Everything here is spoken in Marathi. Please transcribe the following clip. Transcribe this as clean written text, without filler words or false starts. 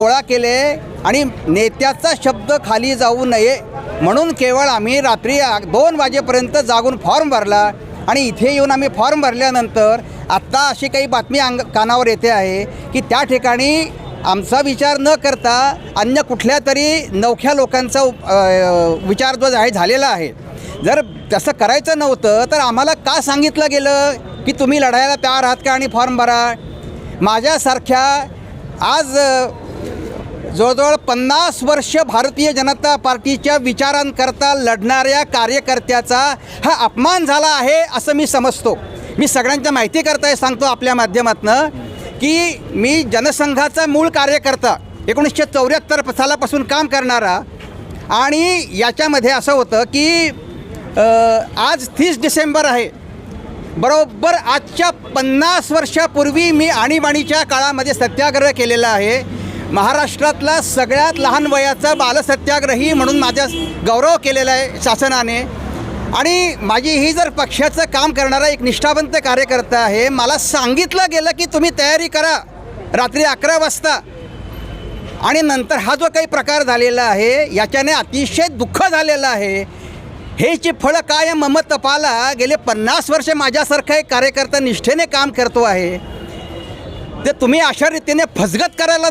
गोळा केले आणि नेत्याचा शब्द खाली जाऊ नये म्हणून केवळ आम्ही रात्री 2 वाजेपर्यंत जागून फॉर्म भरला आणि इथे येऊन आम्ही फॉर्म भरल्यानंतर आत्ता अशी काही बातमी कानावर येते आहे की त्या ठिकाणी आमचा विचार न करता अन्य कुठल्या तरी नवख्या लोकांचा विचार जो आहे झालेला आहे। जर तसं करायचं नव्हतं तर आम्हाला का सांगितलं गेलं की तुम्ही लढायला तयार आहात का आणि फॉर्म भरा। माझ्यासारख्या आज जवळजवळ 50 वर्ष भारतीय जनता पार्टीच्या विचारांकरता लढणाऱ्या कार्यकर्त्याचा हा अपमान झाला आहे असं मी समजतो। मी सगळ्यांच्या माहितीकरता सांगतो आपल्या माध्यमातून की मी जनसंघाचा मूळ कार्यकर्ता 1974 सालापासून काम करणारा आणि याच्यामध्ये असं होतं की आज 30 डिसेंबर आहे, बरोबर आजच्या 50 वर्षापूर्वी मी आणीबाणीच्या काळामध्ये सत्याग्रह केलेला आहे। महाराष्ट्रातला सगळ्यात लहान वयाचा बालसत्याग्रही म्हणून माझा गौरव केलेला आहे शासनाने आणि माझी ही जर पक्षाचं काम करणारा एक निष्ठावंत कार्यकर्ता आहे। मला सांगितलं गेलं की तुम्ही तयारी करा रात्री 11 वाजता आणि नंतर हा जो काही प्रकार झालेला आहे याच्याने अतिशय दुःख झालेलं आहे। हेची फळं काय ममतपाला गेले 50 वर्ष माझ्यासारखा एक कार्यकर्ता निष्ठेने काम करतो आहे, ते तुम्ही अशा रीतीने फसगत करायला